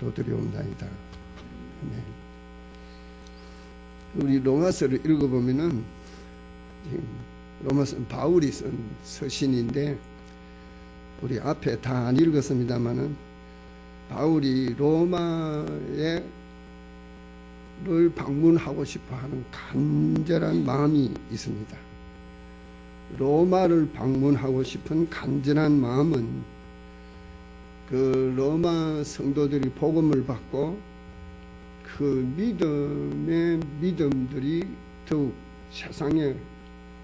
기도드리옵나이다. 아멘. 우리 로마서를 읽어보면은 로마서는 바울이 쓴 서신인데 우리 앞에 다 안 읽었습니다만은 바울이 로마에 를 방문하고 싶어하는 간절한 마음이 있습니다. 로마를 방문하고 싶은 간절한 마음은 그 로마 성도들이 복음을 받고 그 믿음들이 더욱 세상을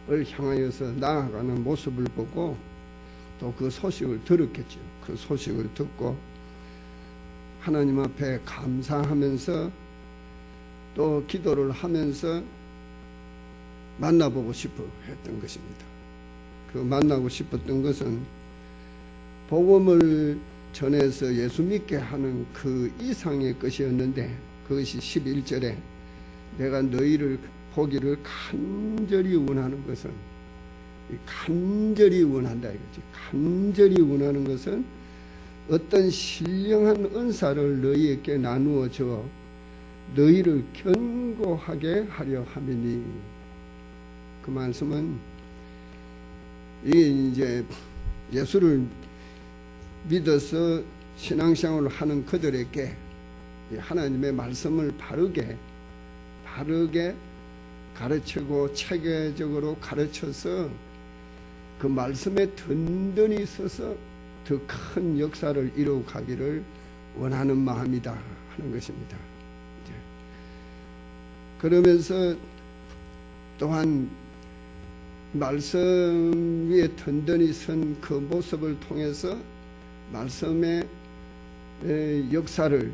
향하여서 나아가는 모습을 보고 또 그 소식을 들었겠죠. 그 소식을 듣고 하나님 앞에 감사하면서 또 기도를 하면서 만나보고 싶어 했던 것입니다. 그 만나고 싶었던 것은 복음을 전해서 예수 믿게 하는 그 이상의 것이었는데 그것이 11절에 내가 너희를 보기를 간절히 원하는 것은 간절히 원한다 이거지. 간절히 원하는 것은 어떤 신령한 은사를 너희에게 나누어 줘 너희를 견고하게 하려 함이니 그 말씀은 이제 예수를 믿어서 신앙생활을 하는 그들에게 하나님의 말씀을 바르게 가르치고 체계적으로 가르쳐서 그 말씀에 든든히 서서 더 큰 역사를 이루어가기를 원하는 마음이다 하는 것입니다. 그러면서 또한 말씀 위에 든든히 선 그 모습을 통해서 말씀의 역사를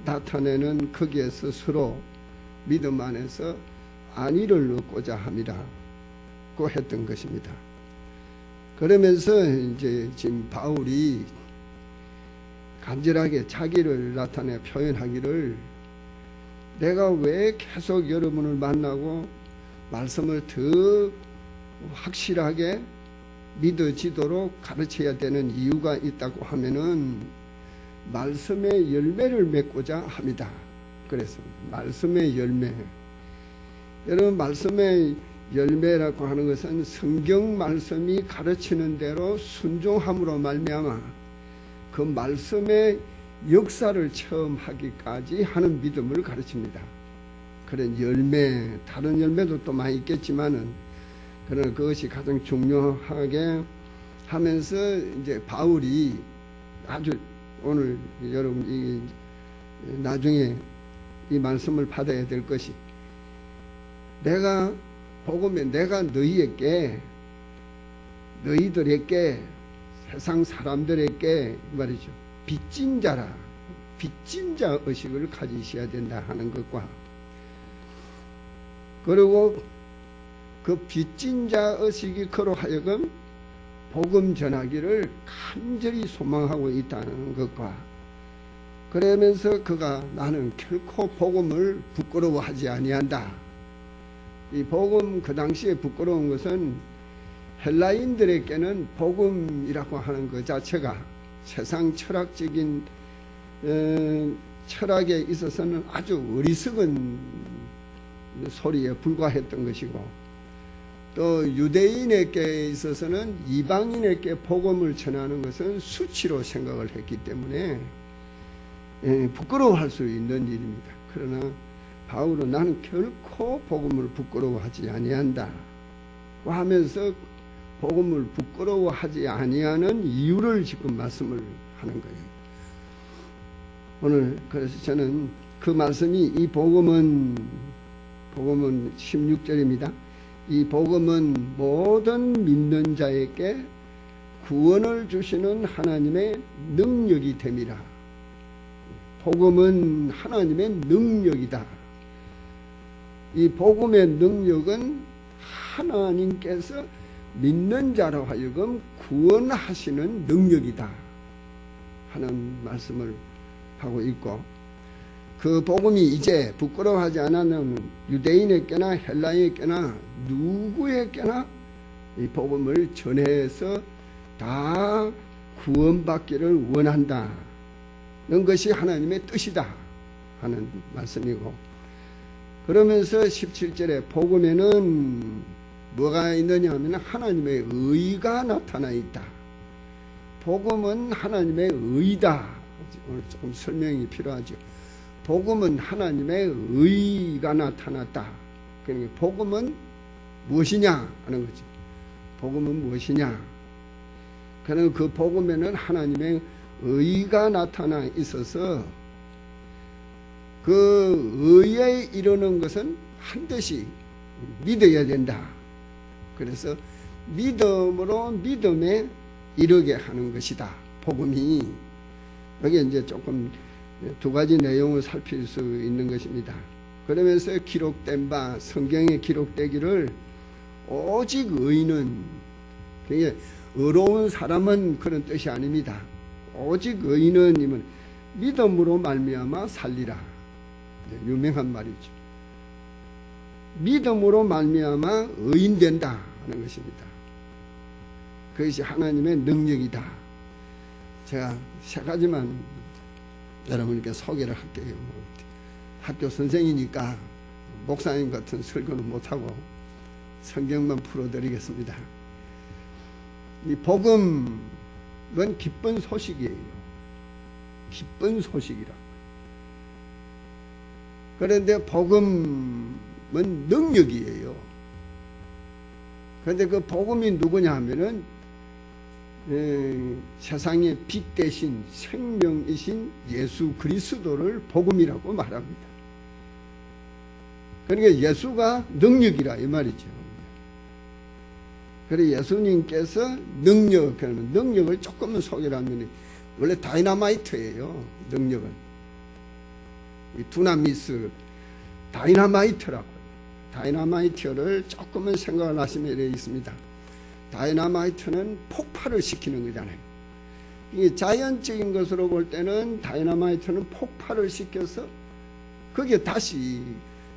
나타내는 거기에서 서로 믿음 안에서 안위를 얻고자 함이라고 했던 것입니다. 그러면서 이제 지금 바울이 간절하게 자기를 나타내 표현하기를 내가 왜 계속 여러분을 만나고 말씀을 더 확실하게 믿어지도록 가르쳐야 되는 이유가 있다고 하면은 말씀의 열매를 맺고자 합니다. 그래서 말씀의 열매, 여러분 말씀의 열매라고 하는 것은 성경 말씀이 가르치는 대로 순종함으로 말미암아 그 말씀의 역사를 처음 하기까지 하는 믿음을 가르칩니다. 그런 열매, 다른 열매도 또 많이 있겠지만은 그러나 그것이 가장 중요하게 하면서 이제 바울이 아주 오늘 여러분 나중에 이 말씀을 받아야 될 것이 내가 복음에 내가 너희들에게 세상 사람들에게 말이죠. 빚진 자라. 빚진 자 의식을 가지셔야 된다 하는 것과 그리고 그 빚진 자 의식이 그로 하여금 복음 전하기를 간절히 소망하고 있다는 것과 그러면서 그가 나는 결코 복음을 부끄러워하지 아니한다. 이 복음 그 당시에 부끄러운 것은 헬라인들에게는 복음이라고 하는 것 자체가 세상 철학적인 철학에 있어서는 아주 어리석은 소리에 불과했던 것이고 또 유대인에게 있어서는 이방인에게 복음을 전하는 것은 수치로 생각을 했기 때문에 부끄러워할 수 있는 일입니다. 그러나 바울은 나는 결코 복음을 부끄러워하지 아니한다 하면서 복음을 부끄러워하지 아니하는 이유를 지금 말씀을 하는 거예요. 오늘 그래서 저는 그 말씀이 이 복음은 16절입니다. 이 복음은 모든 믿는 자에게 구원을 주시는 하나님의 능력이 됨이라. 복음은 하나님의 능력이다. 이 복음의 능력은 하나님께서 믿는 자로 하여금 구원하시는 능력이다 하는 말씀을 하고 있고 그 복음이 이제 부끄러워하지 않는 유대인에게나 헬라인에게나 누구에게나 이 복음을 전해서 다 구원받기를 원한다. 것이 하나님의 뜻이다 하는 말씀이고, 그러면서 17절에 복음에는 뭐가 있느냐 하면 하나님의 의가 나타나 있다. 복음은 하나님의 의다. 오늘 조금 설명이 필요하죠. 복음은 하나님의 의가 나타났다. 그러니까 복음은 무엇이냐 하는 거지. 복음은 무엇이냐. 그러나 그 복음에는 하나님의 의가 나타나 있어서 그 의에 이르는 것은 반드시 믿어야 된다. 그래서 믿음으로 믿음에 이르게 하는 것이다. 복음이. 여기 이제 조금 두 가지 내용을 살필 수 있는 것입니다. 그러면서 기록된 바, 성경에 기록되기를 오직 의인은, 그게 의로운 사람은 그런 뜻이 아닙니다. 오직 의인은 믿음으로 말미암아 살리라. 유명한 말이죠. 믿음으로 말미암아 의인된다 하는 것입니다. 그것이 하나님의 능력이다. 제가 세 가지만 여러분께 소개를 할게요. 학교 선생이니까 목사님 같은 설교는 못하고 성경만 풀어드리겠습니다. 이 복음은 기쁜 소식이에요. 기쁜 소식이라. 그런데 복음은 능력이에요. 그런데 그 복음이 누구냐 하면은 세상의 빛 대신 생명이신 예수 그리스도를 복음이라고 말합니다. 그러니까 예수가 능력이라 이 말이죠. 그래서 예수님께서 능력을 조금만 소개를 하면 원래 다이나마이트예요. 능력은 이 두나미스 다이나마이트라고. 다이나마이트를 조금만 생각을 하시면 되어 있습니다. 다이나마이트는 폭발을 시키는 거잖아요. 이게 자연적인 것으로 볼 때는 다이나마이트는 폭발을 시켜서 거기에 다시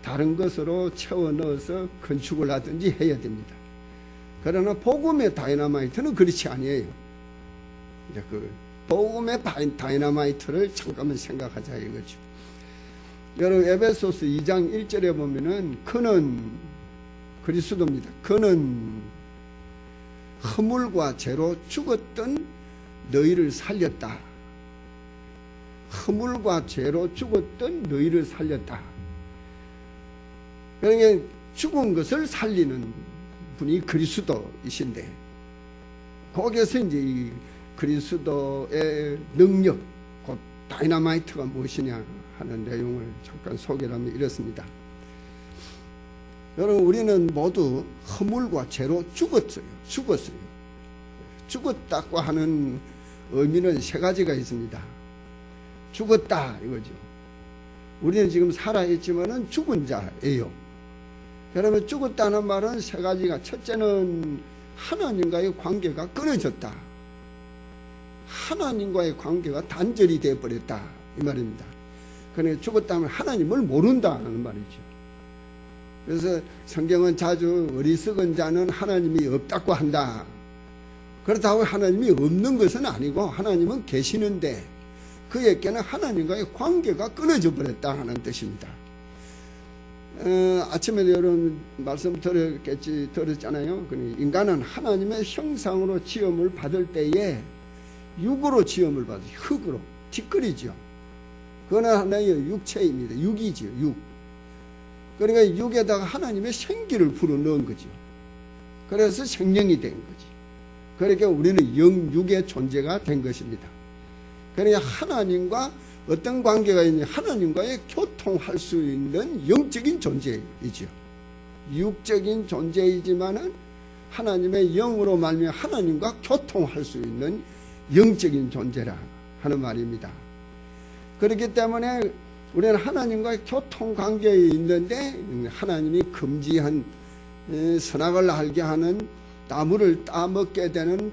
다른 것으로 채워 넣어서 건축을 하든지 해야 됩니다. 그러나 복음의 다이나마이트는 그렇지 아니에요. 이제 그 복음의 다이나마이트를 잠깐만 생각하자 이거죠. 여러분 에베소서 2장 1절에 보면은 그는 그리스도입니다. 그는 허물과 죄로 죽었던 너희를 살렸다. 허물과 죄로 죽었던 너희를 살렸다. 그러니까 죽은 것을 살리는 분이 그리스도이신데, 거기에서 이제 이 그리스도의 능력, 곧 다이나마이트가 무엇이냐 하는 내용을 잠깐 소개를 하면 이렇습니다. 여러분 우리는 모두 허물과 죄로 죽었어요. 죽었다고 하는 의미는 세 가지가 있습니다. 죽었다 이거죠. 우리는 지금 살아있지만은 죽은 자예요. 그러면 죽었다는 말은 세 가지가, 첫째는 하나님과의 관계가 끊어졌다. 하나님과의 관계가 단절이 되어버렸다 이 말입니다. 그러니까 죽었다면 하나님을 모른다는 말이죠. 그래서 성경은 자주 어리석은 자는 하나님이 없다고 한다. 그렇다고 하나님이 없는 것은 아니고 하나님은 계시는데 그에게는 하나님과의 관계가 끊어져 버렸다 하는 뜻입니다. 아침에도 여러분 말씀 들었잖아요. 인간은 하나님의 형상으로 지음을 받을 때에 육으로 지음을 받아요. 흙으로 뒷거리죠. 그건 하나의 육체입니다. 육이죠. 육. 그러니까 육에다가 하나님의 생기를 불어넣은 거죠. 그래서 생명이 된 거지. 그러니까 우리는 영육의 존재가 된 것입니다. 그러니까 하나님과 어떤 관계가 있냐, 하나님과의 교통할 수 있는 영적인 존재이죠. 육적인 존재이지만은 하나님의 영으로 말미암아 하나님과 교통할 수 있는 영적인 존재라 하는 말입니다. 그렇기 때문에 우리는 하나님과의 교통 관계에 있는데 하나님이 금지한 선악을 알게 하는 나무를 따먹게 되는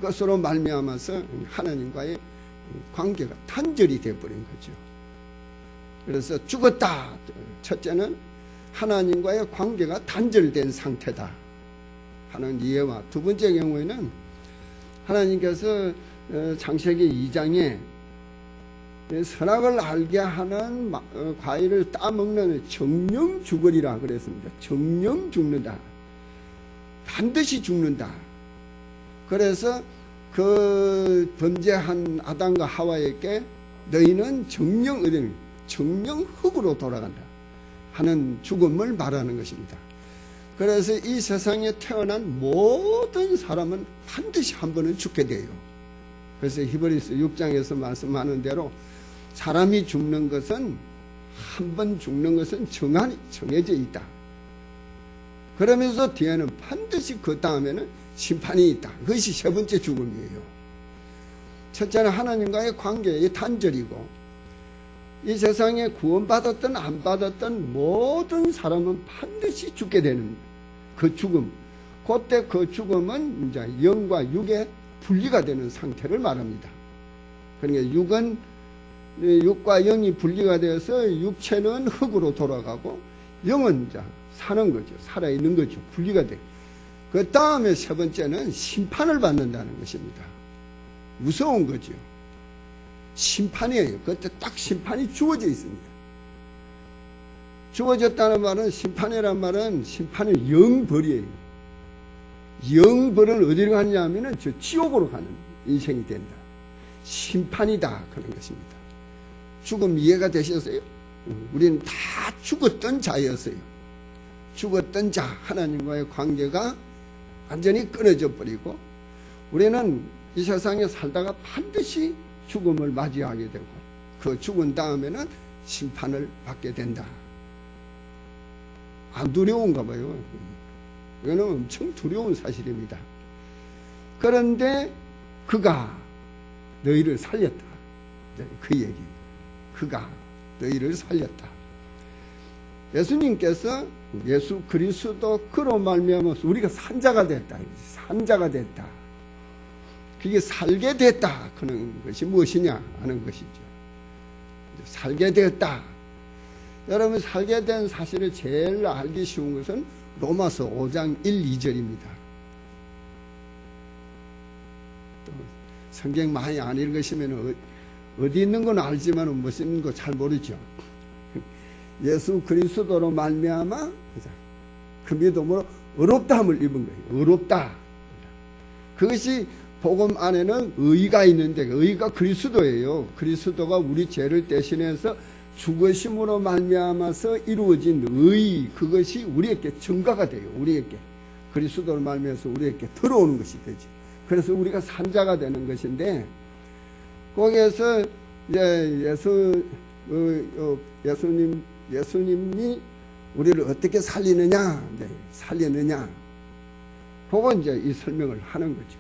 것으로 말미암아서 하나님과의 관계가 단절이 되어버린 거죠. 그래서 죽었다. 첫째는 하나님과의 관계가 단절된 상태다 하는 이해와, 두 번째 경우에는 하나님께서 창세기 2장에 선악을 알게 하는 과일을 따먹는 정령 죽으리라 그랬습니다. 정령 죽는다. 반드시 죽는다. 그래서 그 범죄한 아담과 하와에게 너희는 정령 흙으로 돌아간다 하는 죽음을 말하는 것입니다. 그래서 이 세상에 태어난 모든 사람은 반드시 한 번은 죽게 돼요. 그래서 히브리서 6장에서 말씀하는 대로 사람이 죽는 것은 한 번 죽는 것은 정해져 있다. 그러면서 뒤에는 반드시 그 다음에는 심판이 있다. 그것이 세 번째 죽음이에요. 첫째는 하나님과의 관계의 단절이고, 이 세상에 구원받았든 안 받았든 모든 사람은 반드시 죽게 되는 그 죽음. 그때 그 죽음은 이제 영과 육의 분리가 되는 상태를 말합니다. 그러니까 육과 영이 분리가 되어서 육체는 흙으로 돌아가고 영은 이제 사는 거죠. 살아있는 거죠. 분리가 돼. 그 다음에 세 번째는 심판을 받는다는 것입니다. 무서운 거죠. 심판이에요. 그때 딱 심판이 주어져 있습니다. 주어졌다는 말은, 심판이란 말은 심판의 영벌이에요. 영벌은 어디로 가느냐 하면은 저 지옥으로 가는 인생이 된다. 심판이다 그런 것입니다. 죽음 이해가 되셨어요? 우리는 다 죽었던 자였어요. 죽었던 자, 하나님과의 관계가 완전히 끊어져 버리고, 우리는 이 세상에 살다가 반드시 죽음을 맞이하게 되고, 그 죽은 다음에는 심판을 받게 된다. 안 두려운가 봐요. 이거는 엄청 두려운 사실입니다. 그런데 그가 너희를 살렸다. 그 얘기. 그가 너희를 살렸다. 예수님께서 예수 그리스도 그로 말미암아서 우리가 산자가 됐다. 산자가 됐다. 그게 살게 됐다. 그런 것이 무엇이냐 하는 것이죠. 살게 되었다. 여러분, 살게 된 사실을 제일 알기 쉬운 것은 로마서 5장 1, 2절입니다. 또 성경 많이 안 읽으시면 어디 있는 건 알지만 무슨 있는 거 잘 모르죠. 예수 그리스도로 말미암아 그 믿음으로 의롭다함을 입은 거예요. 의롭다. 그것이 복음 안에는 의가 있는데, 의가 그리스도예요. 그리스도가 우리 죄를 대신해서 죽으심으로 말미암아서 이루어진 의, 그것이 우리에게 증가가 돼요. 우리에게 그리스도로 말미암아서 우리에게 들어오는 것이 되지. 그래서 우리가 산자가 되는 것인데, 거기에서 이제 예수님이 우리를 어떻게 살리느냐, 살리느냐, 그거 이제 이 설명을 하는 거죠.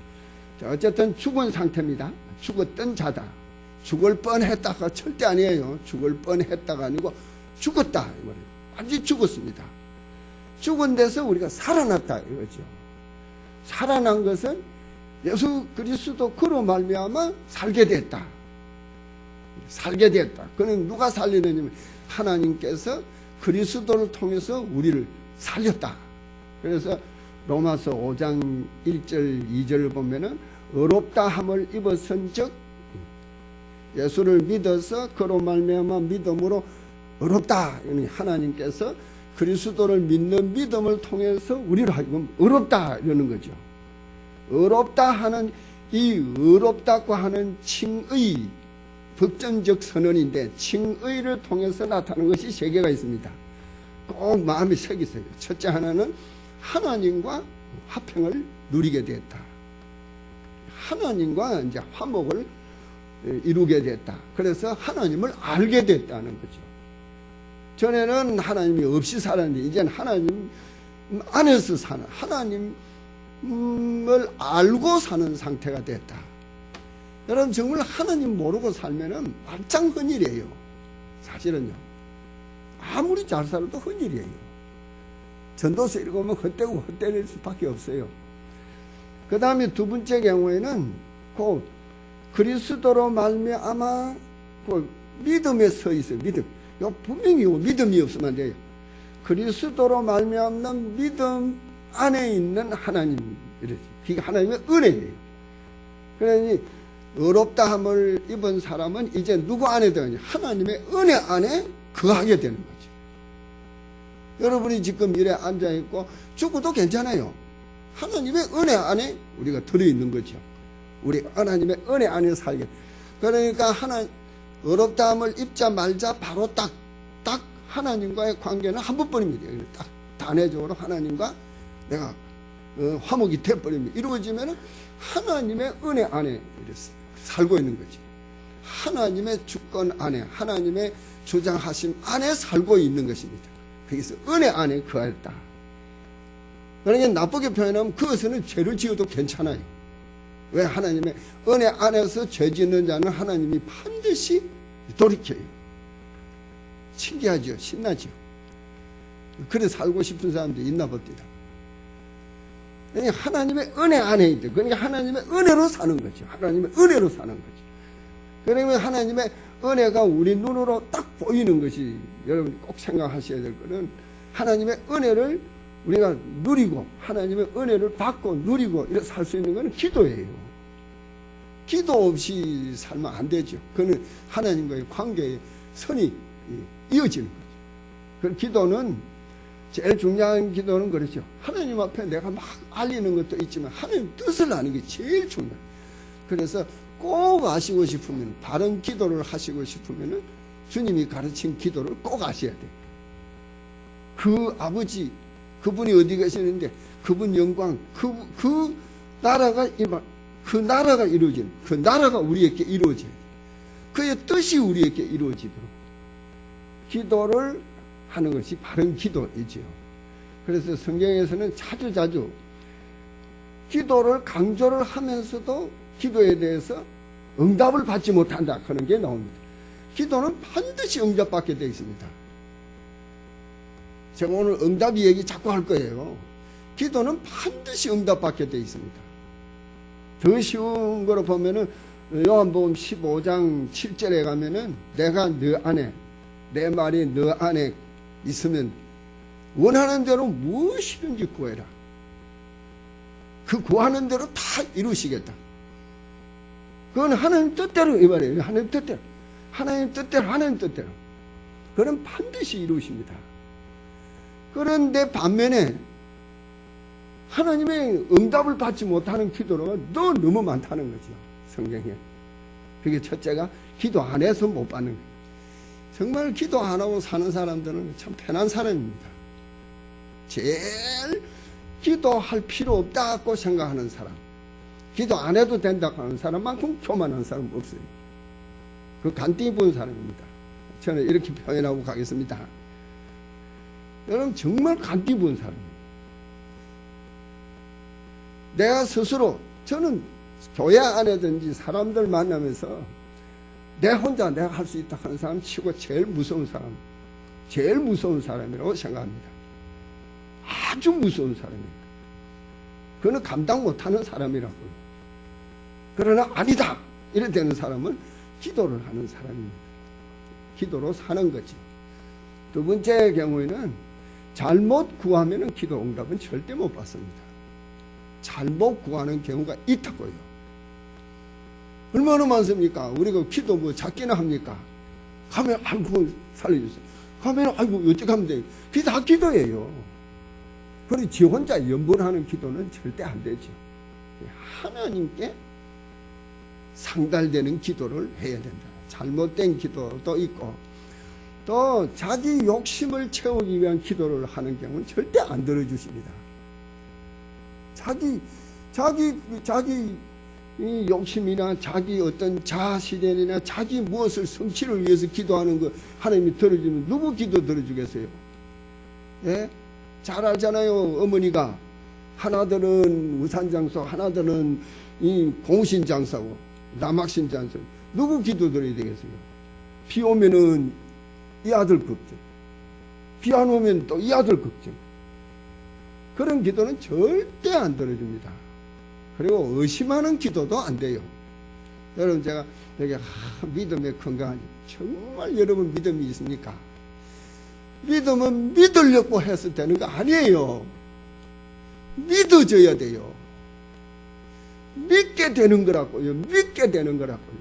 자, 어쨌든 죽은 상태입니다. 죽었던 자다. 죽을 뻔했다가 절대 아니에요. 죽을 뻔했다가 아니고 죽었다 이 말이에요. 완전히 죽었습니다. 죽은 데서 우리가 살아났다 이거죠. 살아난 것은 예수 그리스도 그로 말미암아 살게 됐다. 살게 됐다. 그는 누가 살리느냐면 하나님께서 그리스도를 통해서 우리를 살렸다. 그래서 로마서 5장 1절 2절을 보면은 의롭다 함을 입었은즉 예수를 믿어서 그로 말미암아 믿음으로 의롭다. 하나님께서 그리스도를 믿는 믿음을 통해서 우리로 하여금 의롭다 이러는 거죠. 의롭다 하는 이 의롭다고 하는 칭의, 법전적 선언인데 칭의를 통해서 나타나는 것이 세 개가 있습니다. 꼭 마음에 새기세요. 첫째 하나는 하나님과 화평을 누리게 됐다. 하나님과 이제 화목을 이루게 됐다. 그래서 하나님을 알게 됐다는 거죠. 전에는 하나님이 없이 살았는데 이제는 하나님 안에서 사는, 하나님을 알고 사는 상태가 됐다. 여러분, 정말 하나님 모르고 살면은 말짱 헌일이에요. 사실은요. 아무리 잘 살아도 헌일이에요. 전도서 읽으면 헛되고 헛되릴 수밖에 없어요. 그 다음에 두 번째 경우에는 곧 그리스도로 말미암아 믿음에 서 있어요. 믿음. 이거 분명히 믿음이 없으면 안 돼요. 그리스도로 말미암는 믿음 안에 있는 하나님, 이러지. 그게 하나님의 은혜예요. 그러니 의롭다함을 입은 사람은 이제 누구 안에 들어가냐? 하나님의 은혜 안에 거하게 되는 거죠. 여러분이 지금 이래 앉아있고 죽어도 괜찮아요. 하나님의 은혜 안에 우리가 들어있는 거죠. 우리 하나님의 은혜 안에 살게. 그러니까 의롭다함을 입자 말자 바로 딱 하나님과의 관계는 한 번뿐입니다. 딱 단회적으로 하나님과 내가 화목이 돼버립니다. 이루어지면 하나님의 은혜 안에 살고 있는 거지. 하나님의 주권 안에, 하나님의 주장하심 안에 살고 있는 것입니다. 그래서 은혜 안에 거했다. 그러니까 나쁘게 표현하면 그것은 죄를 지어도 괜찮아요. 왜? 하나님의 은혜 안에서 죄 짓는 자는 하나님이 반드시 돌이켜요. 신기하죠? 신나죠? 그래 살고 싶은 사람들이 있나 봅니다. 그러니까 하나님의 은혜 안에 있대. 그러니까 하나님의 은혜로 사는 거죠. 하나님의 은혜로 사는 거죠. 그러면 하나님의 은혜가 우리 눈으로 딱 보이는 것이 여러분이 꼭 생각하셔야 될 것은 하나님의 은혜를 우리가 누리고 하나님의 은혜를 받고 누리고 이렇게 살 수 있는 것은 기도예요. 기도 없이 살면 안 되죠. 그는 하나님과의 관계의 선이 이어지는 거죠. 그 기도는 제일 중요한 기도는 그렇죠. 하나님 앞에 내가 막 알리는 것도 있지만 하나님 뜻을 아는 게 제일 중요해요. 그래서 꼭 아시고 싶으면 바른 기도를 하시고 싶으면 주님이 가르친 기도를 꼭 아셔야 돼요. 그 아버지 그분이 어디 계시는데 그분 영광 그 나라가 이루어지는 그 나라가 우리에게 이루어져야 돼요. 그의 뜻이 우리에게 이루어지도록 기도를 하는 것이 바른 기도이지요. 그래서 성경에서는 자주 기도를 강조를 하면서도 기도에 대해서 응답을 받지 못한다 하는 게 나옵니다. 기도는 반드시 응답받게 되어 있습니다. 제가 오늘 응답 얘기 자꾸 할 거예요. 기도는 반드시 응답받게 되어 있습니다. 더 쉬운 거로 보면은 요한복음 15장 7절에 가면은 내가 너 안에 내 말이 너 안에 있으면 원하는 대로 무엇이든지 구해라. 그 구하는 대로 다 이루시겠다. 그건 하나님 뜻대로 이 말이에요. 하나님 뜻대로. 하나님 뜻대로. 그건 반드시 이루십니다. 그런데 반면에 하나님의 응답을 받지 못하는 기도가 너무 많다는 거죠. 성경에. 그게 첫째가 기도 안 해서 못 받는 거예요. 정말 기도 안 하고 사는 사람들은 참 편한 사람입니다. 제일 기도할 필요 없다고 생각하는 사람, 기도 안 해도 된다고 하는 사람만큼 교만한 사람은 없어요. 그 간띠 본 사람입니다. 저는 이렇게 표현하고 가겠습니다. 여러분 정말 간띠 본 사람입니다. 내가 스스로 저는 교회 안에든지 사람들 만나면서 내 혼자 내가 할 수 있다 하는 사람 치고 제일 무서운 사람이라고 생각합니다. 아주 무서운 사람입니다. 그는 감당 못하는 사람이라고요. 그러나 아니다 이래 되는 사람은 기도를 하는 사람입니다. 기도로 사는 거지. 두 번째 경우에는 잘못 구하면 기도 응답은 절대 못 받습니다. 잘못 구하는 경우가 있다고요. 얼마나 많습니까? 우리가 기도 뭐 작게나 합니까? 가면 아이고 살려주세요. 가면 아이고 어떻게 하면 돼요? 그게 다 기도예요. 그리고 지 혼자 연번하는 기도는 절대 안 되죠. 하나님께 상달되는 기도를 해야 된다. 잘못된 기도도 있고 또 자기 욕심을 채우기 위한 기도를 하는 경우는 절대 안 들어주십니다. 자기 이 욕심이나 자기 어떤 자아실현이나 자기 무엇을 성취를 위해서 기도하는 거 하나님이 들어주면 누구 기도 들어주겠어요? 예? 잘 알잖아요. 어머니가 하나들은 우산장사, 하나들은 이 공신장사고 남학신장사. 누구 기도 들어야 되겠어요? 비 오면은 이 아들 걱정, 비 안 오면 또 이 아들 걱정. 그런 기도는 절대 안 들어줍니다. 그리고 의심하는 기도도 안 돼요. 여러분 제가 여기 믿음의 건강하니 정말 여러분 믿음이 있습니까? 믿음은 믿으려고 해서 되는 거 아니에요. 믿어져야 돼요. 믿게 되는 거라고요. 믿게 되는 거라고요.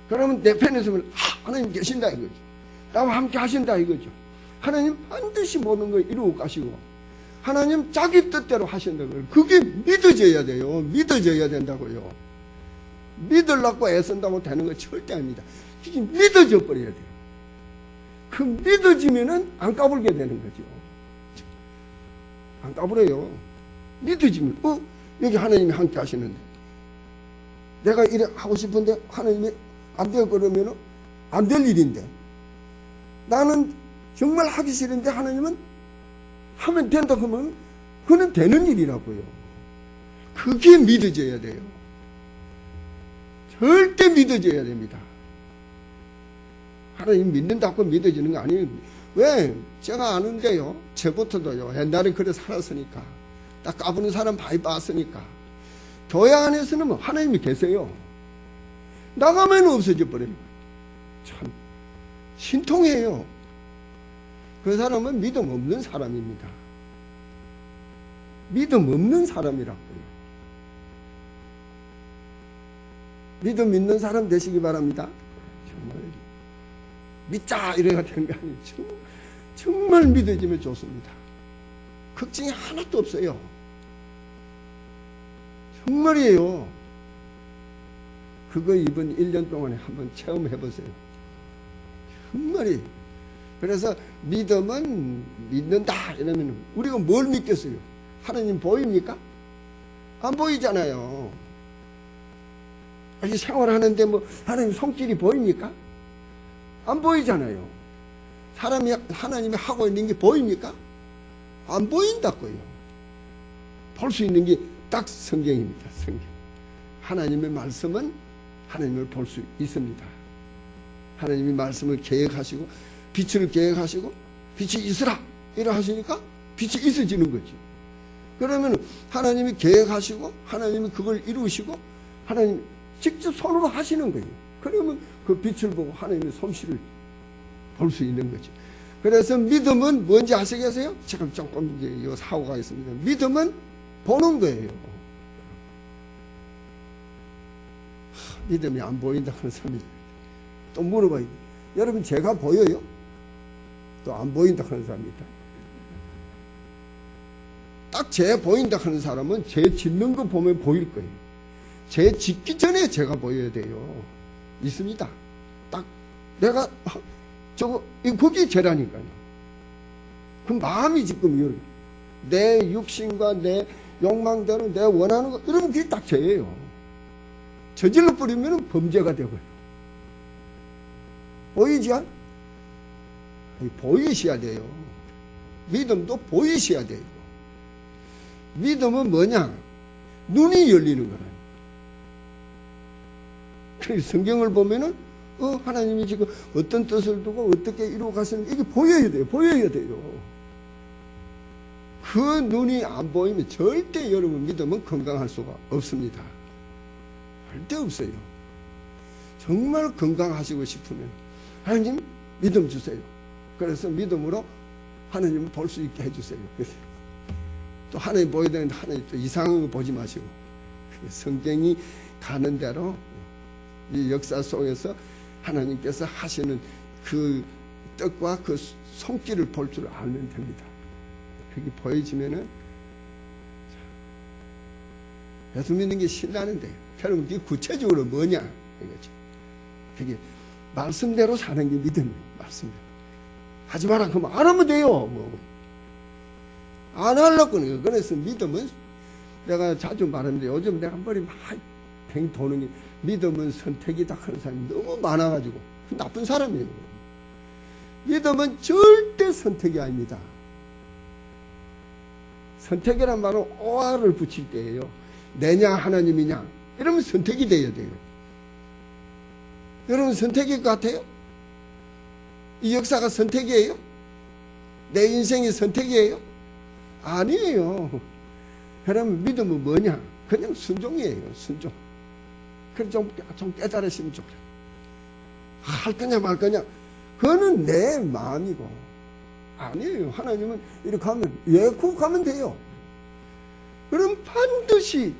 그러면 내 편에 있으면 하나님 계신다 이거죠. 나와 함께 하신다 이거죠. 하나님 반드시 모든 걸 이루고 가시고 하나님 자기 뜻대로 하신다고요. 그게 믿어져야 돼요. 믿어져야 된다고요. 믿으려고 애쓴다고 되는 거 절대 아닙니다. 그게 믿어져 버려야 돼요. 그 믿어지면은 안 까불게 되는 거죠. 안 까불어요. 믿어지면 여기 하나님이 함께 하시는데 내가 이래 하고 싶은데 하나님이 안 되고 그러면은 안 될 일인데 나는 정말 하기 싫은데 하나님은 하면 된다 그러면 그건 되는 일이라고요. 그게 믿어져야 돼요. 절대 믿어져야 됩니다. 하나님 믿는다고 믿어지는 거 아니에요. 왜? 제가 아는데요. 저부터도요. 옛날에 그래 살았으니까. 딱 까부는 사람 많이 봤으니까. 교회 안에서는 뭐 하나님이 계세요. 나가면 없어져 버려요. 참 신통해요. 그 사람은 믿음 없는 사람입니다. 믿음 없는 사람이라고요. 믿음 있는 사람 되시기 바랍니다. 정말 믿자 이래가 되는 거 아니에요. 정말 믿어지면 좋습니다. 걱정이 하나도 없어요. 정말이에요. 그거 이번 1년 동안에 한번 체험해 보세요. 정말이. 그래서 믿음은 믿는다 이러면 우리가 뭘 믿겠어요? 하나님 보입니까? 안 보이잖아요. 아직 생활하는데 뭐 하나님 손길이 보입니까? 안 보이잖아요. 사람이 하나님이 하고 있는 게 보입니까? 안 보인다고요. 볼 수 있는 게 딱 성경입니다. 성경. 하나님의 말씀은 하나님을 볼 수 있습니다. 하나님이 말씀을 계획하시고 빛을 계획하시고 빛이 있으라 이러 하시니까 빛이 있어지는 거죠. 그러면 하나님이 계획하시고 하나님이 그걸 이루시고 하나님 직접 손으로 하시는 거예요. 그러면 그 빛을 보고 하나님의 솜씨를 볼 수 있는 거죠. 그래서 믿음은 뭔지 아시겠어요? 지금 조금 이제 사고가 있습니다. 믿음은 보는 거예요. 믿음이 안 보인다 하는 사람이 또 물어봐요. 여러분 제가 보여요? 또 안 보인다 하는 사람이 있다. 딱 제 보인다 하는 사람은 제 짓는 거 보면 보일 거예요. 제 짓기 전에 제가 보여야 돼요. 있습니다. 딱 내가 그게 죄라니까요. 그 마음이 지금 내 육신과 내 욕망대로 내 원하는 거 이러면 그게 딱 죄예요. 저질러 버리면 범죄가 되고요. 보이지 않? 보이셔야 돼요. 믿음도 보이셔야 돼요. 믿음은 뭐냐? 눈이 열리는 거라요. 성경을 보면은 하나님이 지금 어떤 뜻을 두고 어떻게 이루어 가시는지 이게 보여야 돼요. 보여야 돼요. 그 눈이 안 보이면 절대 여러분 믿음은 건강할 수가 없습니다. 절대 없어요. 정말 건강하시고 싶으면 하나님 믿음 주세요. 그래서 믿음으로 하나님을 볼 수 있게 해주세요. 또 하나님 보여야 되는데 하나님 또 이상한 거 보지 마시고 성경이 가는 대로 이 역사 속에서 하나님께서 하시는 그 뜻과 그 손길을 볼 줄 알면 됩니다. 그게 보여지면은 예수 믿는 게 신나는데 여러분 그게 구체적으로 뭐냐 이거죠. 그게 말씀대로 사는 게 믿음이에요. 말씀대로 하지 마라 그러면 안 하면 돼요. 뭐 안 하려고 하는 거예요. 그래서 믿음은 내가 자주 말하는데 요즘 내가 머리 막 뱅 도는 게 믿음은 선택이다 하는 사람이 너무 많아가지고 나쁜 사람이에요. 믿음은 절대 선택이 아닙니다. 선택이란 말은 오화를 붙일 때예요. 내냐 하나님이냐 이러면 선택이 돼야 돼요. 여러분 선택일 것 같아요? 이 역사가 선택이에요? 내 인생이 선택이에요? 아니에요. 여러분 믿음은 뭐냐? 그냥 순종이에요. 순종. 그래서 좀 깨달으시면 좋겠어요. 할 거냐 말 거냐 그거는 내 마음이고 아니에요. 하나님은 이렇게 하면 예, 그거 가면 돼요. 그럼 반드시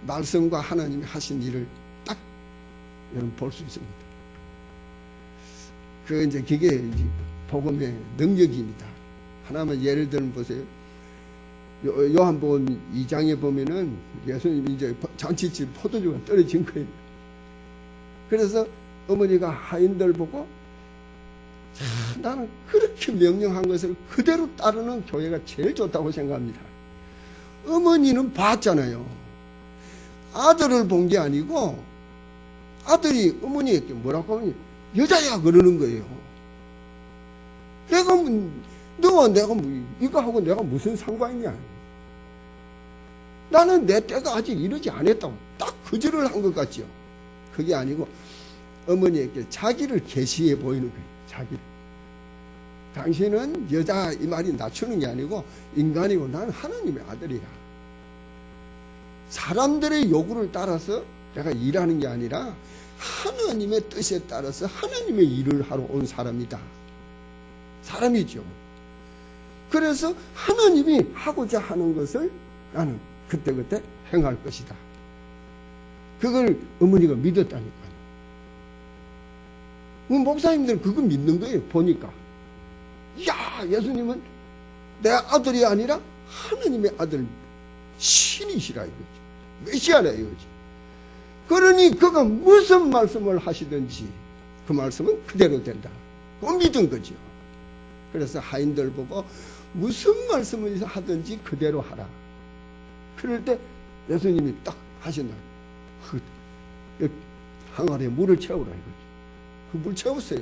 말씀과 하나님이 하신 일을 딱 여러분 볼 수 있습니다. 그게 이제 복음의 능력입니다. 하나만 예를 들면 보세요. 요한복음 2장에 보면은 예수님이 이제 잔치집 포도주가 떨어진 거예요. 그래서 어머니가 하인들 보고 나는 그렇게 명령한 것을 그대로 따르는 교회가 제일 좋다고 생각합니다. 어머니는 봤잖아요. 아들을 본 게 아니고 아들이 어머니에게 뭐라고 하면 여자야 그러는 거예요. 너와 내가 이거 하고 내가 무슨 상관이냐. 나는 내 때가 아직 이르지 않았다고 딱 거절을 한 것 같죠. 그게 아니고 어머니에게 자기를 계시해 보이는 거예요. 자기를. 당신은 여자 이 말이 낮추는 게 아니고 인간이고 나는 하나님의 아들이야. 사람들의 요구를 따라서 내가 일하는 게 아니라 하나님의 뜻에 따라서 하나님의 일을 하러 온 사람이다. 사람이죠. 그래서 하나님이 하고자 하는 것을 나는 그때그때 행할 것이다. 그걸 어머니가 믿었다니까요. 목사님들은 그거 믿는 거예요. 보니까. 야, 예수님은 내 아들이 아니라 하나님의 아들 신이시라 이거지. 메시아라 이거지. 그러니 그가 무슨 말씀을 하시든지 그 말씀은 그대로 된다. 그 믿은 거죠. 그래서 하인들 보고 무슨 말씀을 하든지 그대로 하라. 그럴 때 예수님이 딱 하신다. 그 항아리에 물을 채우라 이거지. 그 물 채웠어요.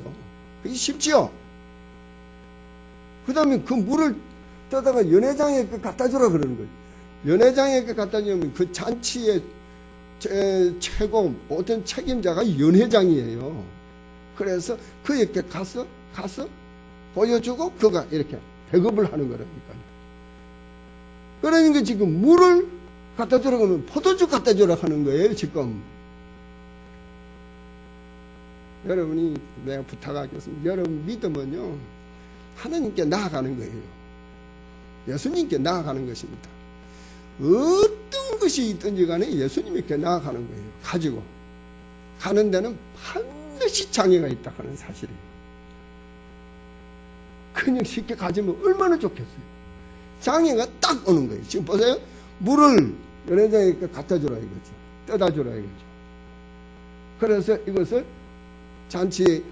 그게 쉽지요. 그 다음에 그 물을 떠다가 연회장에 갖다 주라 그러는 거예요. 연회장에 갖다 주면 그 잔치의 최고 모든 책임자가 연회장이에요. 그래서 그에게 가서 보여주고 그가 이렇게 배급을 하는 거라니까요. 그러니까 지금 물을 갖다 주라고 하면 포도주 갖다 주라 하는 거예요, 지금. 여러분이 내가 부탁하겠습니다. 여러분 믿음은요, 하나님께 나아가는 거예요. 예수님께 나아가는 것입니다. 어떤 것이 있든지 간에 예수님께 나아가는 거예요. 가지고 가는 데는 반드시 장애가 있다 하는 사실이에요. 그냥 쉽게 가지면 얼마나 좋겠어요. 장애가 딱 오는 거예요. 지금 보세요. 물을 연회장에 갖다 주라 이거죠. 떠다 주라 이거죠. 그래서 이것을 잔치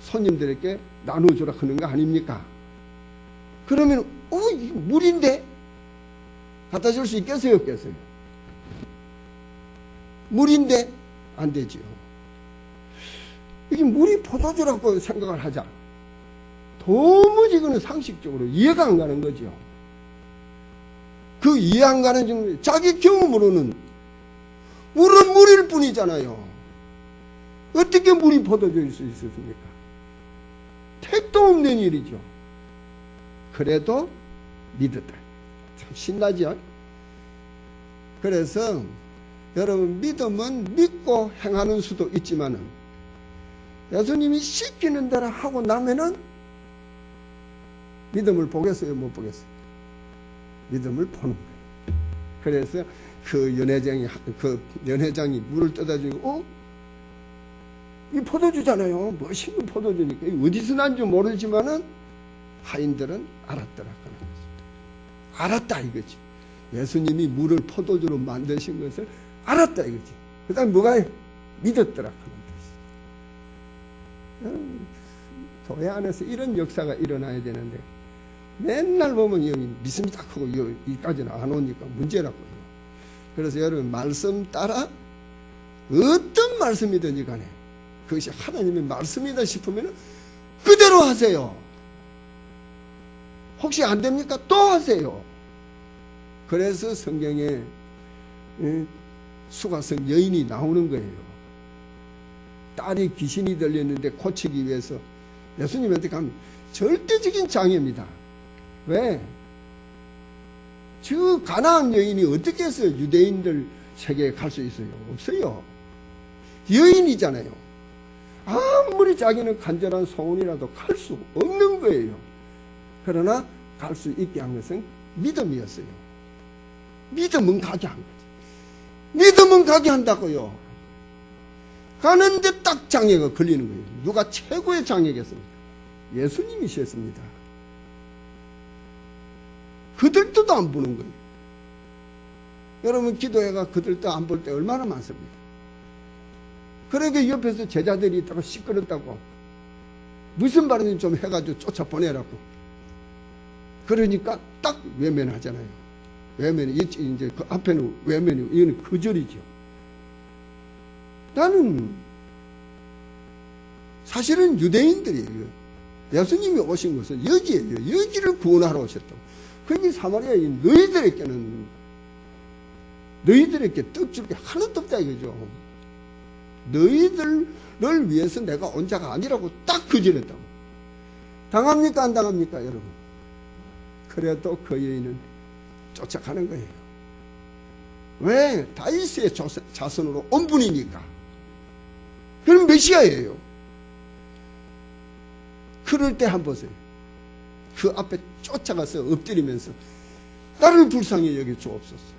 손님들에게 나눠주라 하는 거 아닙니까? 그러면 이거 물인데 갖다 줄 수 있겠어요, 없겠어요? 물인데 안 되지요. 이게 물이 포도주라고 생각을 하자. 도무지 그는 상식적으로 이해가 안 가는 거죠. 그 이해 안 가는 정도, 자기 경험으로는 물은 물일 뿐이잖아요. 어떻게 물이 포도주일 수 있었습니까? 택도 없는 일이죠. 그래도 믿었다. 참 신나죠? 그래서 여러분 믿음은 믿고 행하는 수도 있지만은 예수님이 시키는 대로 하고 나면은 믿음을 보겠어요? 못 보겠어요? 믿음을 보는 거예요. 그래서 그 연회장이 물을 떠다 주고 이 포도주잖아요. 멋있는 포도주니까 어디서 난지 모르지만은 하인들은 알았더라 하는 거죠. 알았다 이거지. 예수님이 물을 포도주로 만드신 것을 알았다 이거지. 그 다음에 뭐가 믿었더라 하는 것이죠. 교회 안에서 이런 역사가 일어나야 되는데 맨날 보면 여기 믿습니다 하고 여기까지는 안 오니까 문제라고요. 그래서 여러분 말씀 따라 어떤 말씀이든지 간에 그것이 하나님의 말씀이다 싶으면 그대로 하세요. 혹시 안 됩니까? 또 하세요. 그래서 성경에 수가성 여인이 나오는 거예요. 딸이 귀신이 들렸는데 고치기 위해서 예수님한테 가면 절대적인 장애입니다. 왜? 저 가나안 여인이 어떻게 해서 유대인들 세계에 갈 수 있어요? 없어요. 여인이잖아요. 아무리 자기는 간절한 소원이라도 갈 수 없는 거예요. 그러나 갈 수 있게 한 것은 믿음이었어요. 믿음은 가게 한 거지. 믿음은 가게 한다고요. 가는데 딱 장애가 걸리는 거예요. 누가 최고의 장애겠습니까? 예수님이셨습니다. 그들 뜻도 안 보는 거예요. 여러분 기도회가 그들 뜻 안 볼 때 얼마나 많습니까? 그러니까 옆에서 제자들이 있다가 시끄럽다고 무슨 말인지 좀 해가지고 쫓아보내라고. 그러니까 딱 외면하잖아요. 외면이 이제 그 앞에는 외면이고 이거는 거절이죠. 나는 사실은 유대인들이에요. 예수님이 오신 것은 여기에요. 여기를 구원하러 오셨다고. 그러니 사마리아인 너희들에게 떡줄 게 하나도 없다 이거죠. 너희들을 위해서 내가 온 자가 아니라고 딱 거절했다고. 당합니까 안 당합니까 여러분? 그래도 그 여인은 쫓아가는 거예요. 왜? 다윗의 자손으로 온 분이니까. 그럼 메시아예요. 그럴 때 한번 보세요. 그 앞에 쫓아가서 엎드리면서 나를 불쌍히 여겨 주옵소서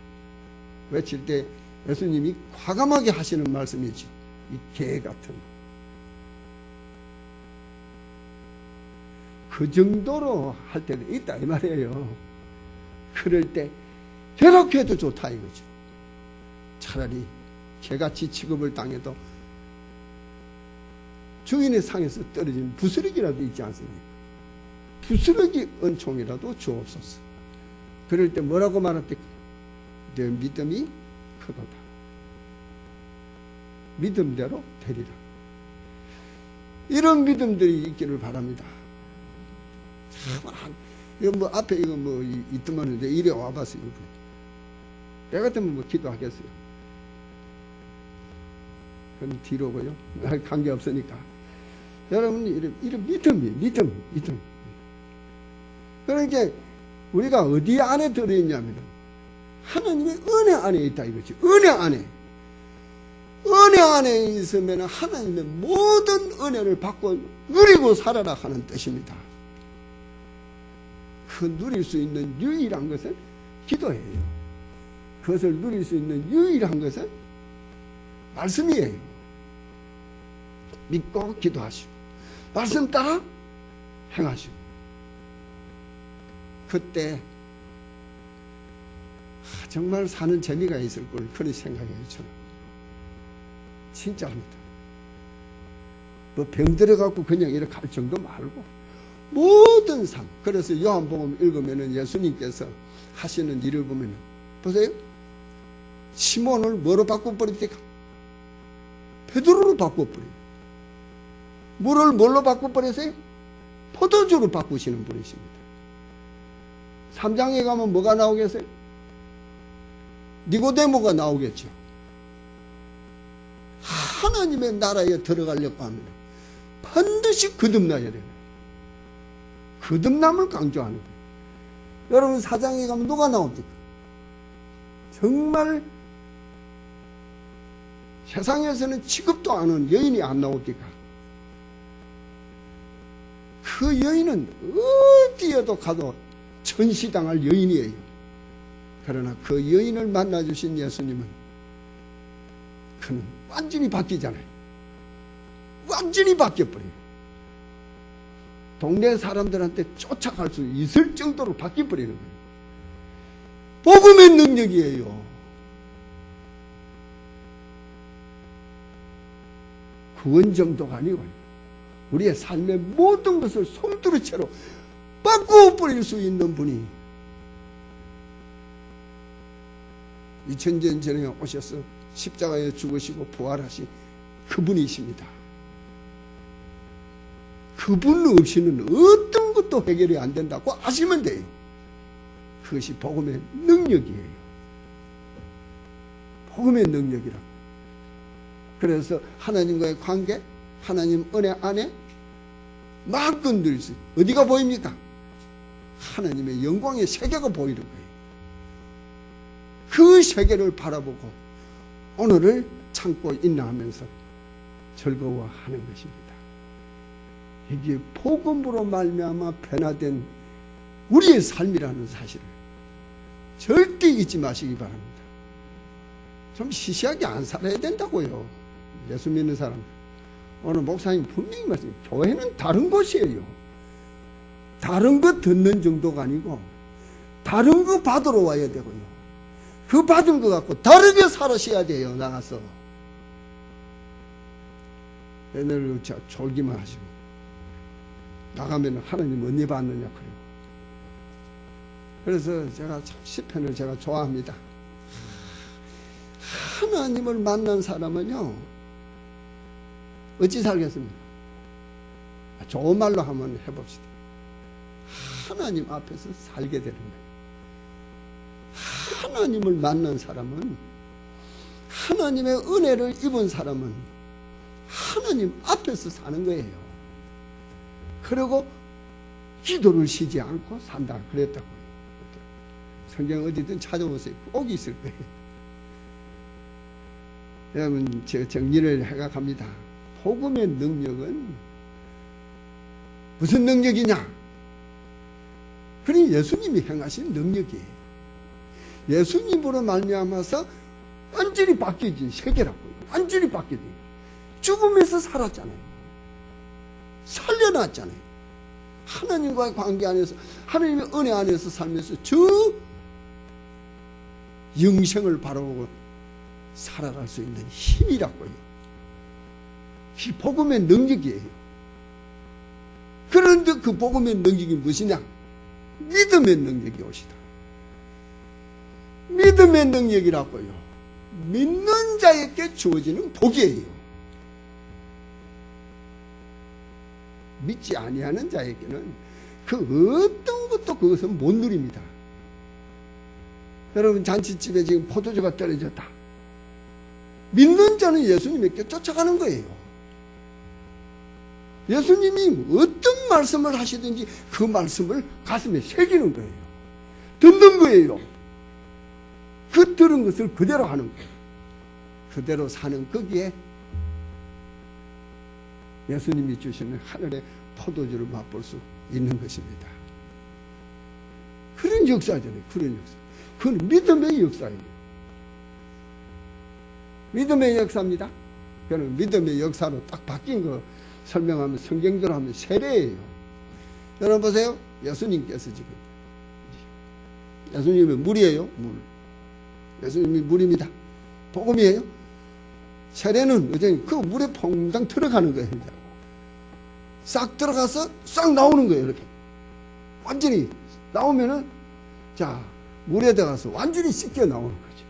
외칠 때 예수님이 과감하게 하시는 말씀이지. 이 개 같은 그 정도로 할 때도 있다 이 말이에요. 그럴 때 괴롭혀도 좋다 이거죠. 차라리 개같이 취급을 당해도 주인의 상에서 떨어진 부스러기라도 있지 않습니까? 부스러기 은총이라도 주옵소서. 그럴 때 뭐라고 말할 때 내 믿음이 크도다. 믿음대로 되리라. 이런 믿음들이 있기를 바랍니다. 이거 뭐 앞에 이거 뭐 있더만인데 이래 와봤어요. 내 같으면 뭐 기도하겠어요. 그건 뒤로고요. 관계 없으니까. 여러분 이런 믿음. 그러니까 우리가 어디 안에 들어있냐면 하나님의 은혜 안에 있다 이거지. 은혜 안에 있으면 하나님의 모든 은혜를 받고 누리고 살아라 하는 뜻입니다. 그 누릴 수 있는 유일한 것은 기도예요. 그것을 누릴 수 있는 유일한 것은 말씀이에요. 믿고 기도하시고 말씀 따라 행하시고 그때 정말 사는 재미가 있을 걸 그런 생각해요. 저는 진짜 합니다. 뭐 병들어갖고 그냥 이렇게 할 정도 말고 모든 삶. 그래서 요한복음 읽으면 예수님께서 하시는 일을 보면 보세요. 시몬을 뭐로 바꿔버립니까? 베드로로 바꿔버려요. 물을 뭘로 바꿔버렸어요? 포도주로 바꾸시는 분이십니다. 3장에 가면 뭐가 나오겠어요? 니고데모가 나오겠죠. 하나님의 나라에 들어가려고 하면 반드시 거듭나야 돼요. 거듭남을 강조하는 거예요. 여러분 4장에 가면 누가 나옵니까? 정말 세상에서는 취급도 안 하는 여인이 안 나옵니까? 그 여인은 어디에도 가도 천시당할 여인이에요. 그러나 그 여인을 만나주신 예수님은 그는 완전히 바뀌잖아요. 완전히 바뀌어버려요. 동네 사람들한테 쫓아갈 수 있을 정도로 바뀌어버리는 거예요. 복음의 능력이에요. 구원 정도가 아니고 우리의 삶의 모든 것을 송두리째로 바꾸어버릴 수 있는 분이 2000년 전에 오셔서 십자가에 죽으시고 부활하신 그분이십니다. 그분 없이는 어떤 것도 해결이 안 된다고 아시면 돼요. 그것이 복음의 능력이에요. 복음의 능력이라고. 그래서 하나님과의 관계, 하나님 은혜 안에 마음껏 누릴 수 있어요. 어디가 보입니까? 하나님의 영광의 세계가 보이는 거예요. 그 세계를 바라보고 오늘을 참고 있나 하면서 즐거워하는 것입니다. 이게 복음으로 말미암아 변화된 우리의 삶이라는 사실을 절대 잊지 마시기 바랍니다. 좀 시시하게 안 살아야 된다고요. 예수 믿는 사람. 오늘 목사님 분명히 말씀해요. 교회는 다른 곳이에요. 다른 거 듣는 정도가 아니고 다른 거 받으러 와야 되고요. 그 받은 거 갖고 다르게 살아셔야 돼요. 나가서. 애들 졸기만 하시고 나가면 하나님 은혜 받느냐 그래요. 그래서 제가 참 시편을 제가 좋아합니다. 하나님을 만난 사람은요 어찌 살겠습니까? 좋은 말로 한번 해봅시다. 하나님 앞에서 살게 되는 거예요. 하나님을 만난 사람은, 하나님의 은혜를 입은 사람은 하나님 앞에서 사는 거예요. 그리고 기도를 쉬지 않고 산다 그랬다고요. 성경 어디든 찾아보세요. 꼭 있을 거예요. 여러분, 제가 정리를 해가 갑니다. 복음의 능력은 무슨 능력이냐? 그러니 예수님이 행하신 능력이에요. 예수님으로 말미암아서 완전히 바뀌어진 세계라고요. 완전히 바뀌어진. 죽음에서 살았잖아요. 살려놨잖아요. 하나님과의 관계 안에서, 하나님의 은혜 안에서 살면서 저 영생을 바라보고 살아갈 수 있는 힘이라고요. 이 복음의 능력이에요. 그런데 그 복음의 능력이 무엇이냐? 믿음의 능력이 오시다. 믿음의 능력이라고요. 믿는 자에게 주어지는 복이에요. 믿지 아니하는 자에게는 그 어떤 것도 그것은 못 누립니다. 여러분, 잔치집에 지금 포도주가 떨어졌다. 믿는 자는 예수님에게 쫓아가는 거예요. 예수님이 어떤 말씀을 하시든지 그 말씀을 가슴에 새기는 거예요. 듣는 거예요. 그 들은 것을 그대로 하는 거예요. 그대로 사는 거기에 예수님이 주시는 하늘의 포도주를 맛볼 수 있는 것입니다. 그런 역사잖아요. 그런 역사. 그건 믿음의 역사예요. 믿음의 역사입니다. 그는 믿음의 역사로 딱 바뀐 거 설명하면 성경대로 하면 세례예요. 여러분 보세요. 예수님께서 지금 예수님은 물이에요. 물. 예수님이 물입니다. 복음이에요. 세례는 이제 그 물에 퐁당 들어가는 거예요. 싹 들어가서 싹 나오는 거예요. 이렇게 완전히 나오면은 자 물에 들어가서 완전히 씻겨 나오는 거죠.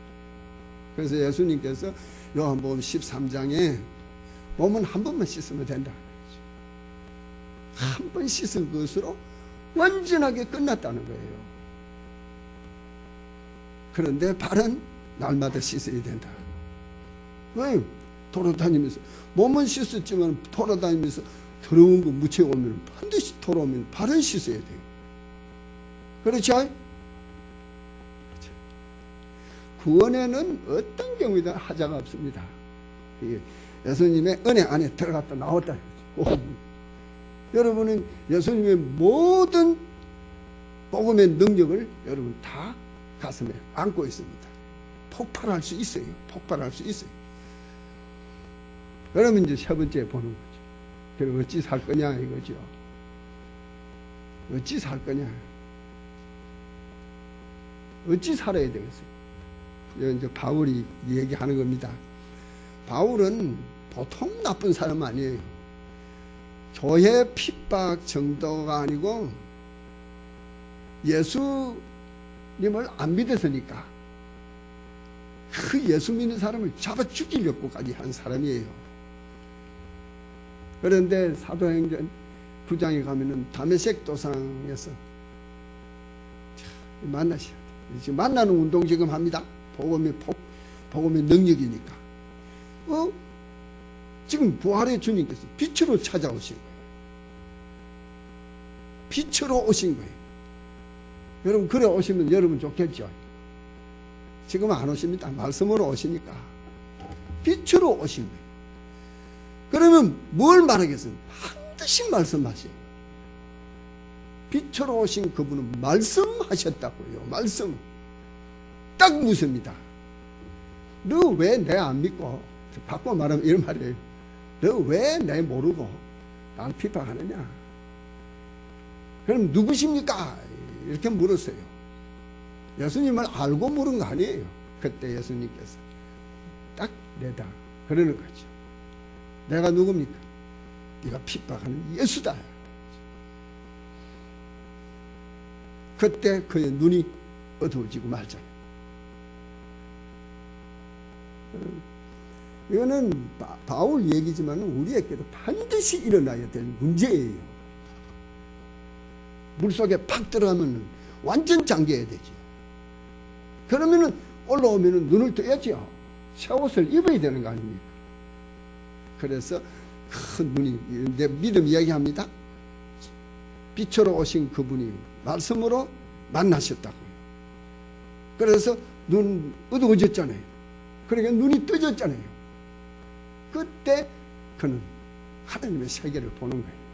그래서 예수님께서 요한복음 13장에 몸은 한 번만 씻으면 된다. 한 번 씻은 것으로 완전하게 끝났다는 거예요. 그런데 발은 날마다 씻어야 된다. 왜? 돌아다니면서 몸은 씻었지만 돌아다니면서 더러운 거 묻혀오면 반드시 돌아오면 발은 씻어야 돼요. 그렇죠? 구원에는 어떤 경우에도 하자가 없습니다. 예수님의 은혜 안에 들어갔다 나왔다. 여러분은 예수님의 모든 복음의 능력을 여러분 다 가슴에 안고 있습니다. 폭발할 수 있어요. 폭발할 수 있어요. 그러면 이제 세 번째 보는 거죠. 그럼 어찌 살 거냐 이거죠. 어찌 살 거냐. 어찌 살아야 되겠어요. 이제 바울이 얘기하는 겁니다. 바울은 보통 나쁜 사람 아니에요. 교회 핍박 정도가 아니고 예수님을 안 믿었으니까 그 예수 믿는 사람을 잡아 죽이려고까지 한 사람이에요. 그런데 사도행전 9장에 가면은 다메섹 도상에서 만나셔야 돼요. 지금 만나는 운동 지금 합니다. 복음의 능력이니까. 지금 부활의 주님께서 빛으로 찾아오신 거예요. 빛으로 오신 거예요. 여러분 그래 오시면 여러분 좋겠죠. 지금 안 오십니다. 말씀으로 오시니까 빛으로 오신 거예요. 그러면 뭘 말하겠어요? 반드시 말씀하세요. 빛으로 오신 그분은 말씀하셨다고요. 말씀 딱 묻습니다. 너 왜 내 안 믿고, 바꿔 말하면 이런 말이에요. 너 왜 내 모르고 나를 핍박하느냐? 그럼 누구십니까? 이렇게 물었어요. 예수님을 알고 물은 거 아니에요. 그때 예수님께서 딱 내다 그러는 거죠. 내가 누굽니까? 네가 핍박하는 예수다. 그때 그의 눈이 어두워지고 말잖아요. 이거는 바울 얘기지만 우리에게도 반드시 일어나야 될 문제예요. 물속에 팍 들어가면 완전 잠겨야 되지. 그러면은 올라오면은 눈을 떠야죠. 새 옷을 입어야 되는 거 아닙니까? 그래서 큰 눈이, 내 믿음 이야기합니다. 빛으로 오신 그분이 말씀으로 만나셨다고. 그래서 눈 어두워졌잖아요. 그러니까 눈이 떠졌잖아요. 그때 그는 하나님의 세계를 보는 거예요.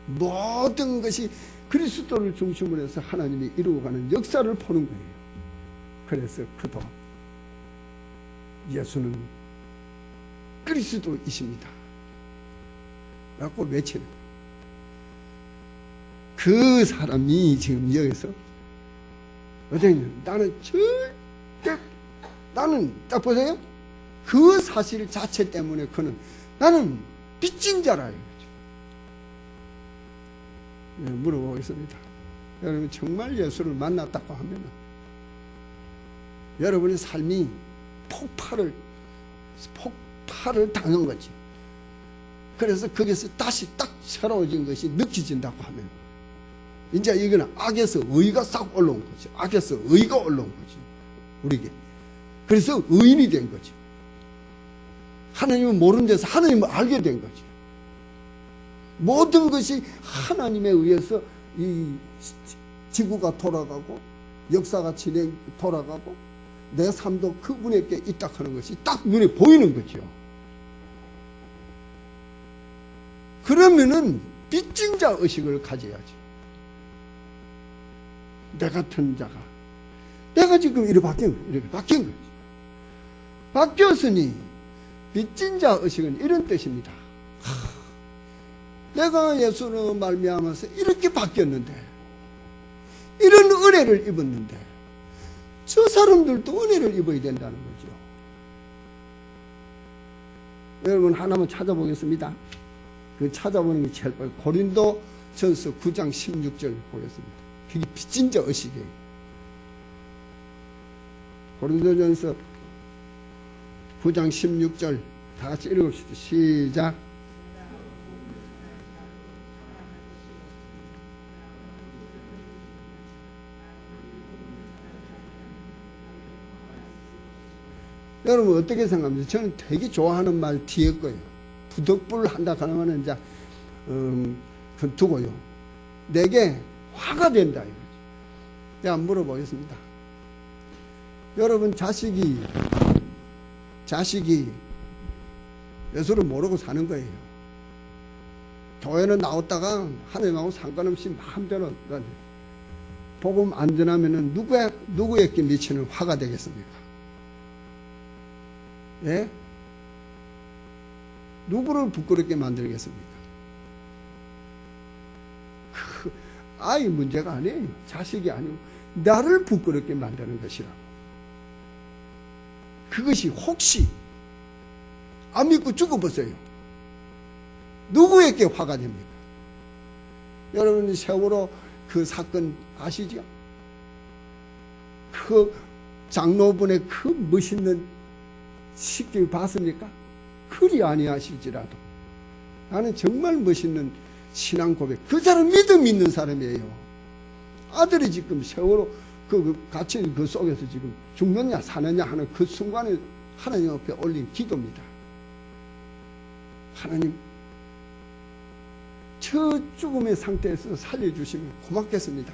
모든 것이 그리스도를 중심으로 해서 하나님이 이루어가는 역사를 보는 거예요. 그래서 그도 예수는 그리스도이십니다 라고 외치는 거예요. 그 사람이 지금 여기서 어쩌냐, 나는 절대, 나는 딱 보세요. 그 사실 자체 때문에 그는 나는 빚진 자라요. 네, 물어보겠습니다. 여러분 정말 예수를 만났다고 하면 여러분의 삶이 폭발을 당한 거지. 그래서 거기서 다시 딱 새로워진 것이 느껴진다고 하면 이제 이거는 악에서 의가 싹 올라온 거지. 악에서 의가 올라온 거지 우리에게. 그래서 의인이 된 거지. 하나님을 모르는 데서 하나님을 알게 된 거지. 모든 것이 하나님에 의해서 이 지구가 돌아가고 역사가 돌아가고 내 삶도 그분에게 있다 하는 것이 딱 눈에 보이는 거죠. 그러면은 빚진 자 의식을 가져야지. 내 같은 자가 내가 지금 이렇게 바뀐 거지. 바뀌었으니 빚진 자 의식은 이런 뜻입니다. 내가 예수로 말미암아서 이렇게 바뀌었는데, 이런 은혜를 입었는데 저 사람들도 은혜를 입어야 된다는 거죠. 여러분 하나만 찾아보겠습니다. 그 찾아보는 게 제일 빠르고 고린도 전서 9장 16절 보겠습니다. 그게 빚진 자 의식이에요. 고린도 전서 9장 16절 다 같이 읽읍시다. 시작. 여러분 어떻게 생각합니까? 저는 되게 좋아하는 말 뒤에 거예요. 부득불 한다 하면 이제 그 두고요. 내게 화가 된다 이거죠. 제가 물어보겠습니다. 여러분 자식이 예수를 모르고 사는 거예요. 교회는 나왔다가 하나님하고 상관없이 마음대로 복음 안 전하면은 누구에게 미치는 화가 되겠습니까? 예? 누구를 부끄럽게 만들겠습니까? 그 아이 문제가 아니에요. 자식이 아니고 나를 부끄럽게 만드는 것이라고. 그것이 혹시 안 믿고 죽어보세요. 누구에게 화가 됩니까? 여러분 세월호 그 사건 아시죠? 그 장로분의 그 멋있는 쉽게 봤습니까? 그리 아니하실지라도 나는 정말 멋있는 신앙 고백. 그 사람 믿음 있는 사람이에요. 아들이 지금 세월호 같이 그 속에서 지금 죽느냐 사느냐 하는 그 순간에 하나님 앞에 올린 기도입니다. 하나님 저 죽음의 상태에서 살려주시면 고맙겠습니다.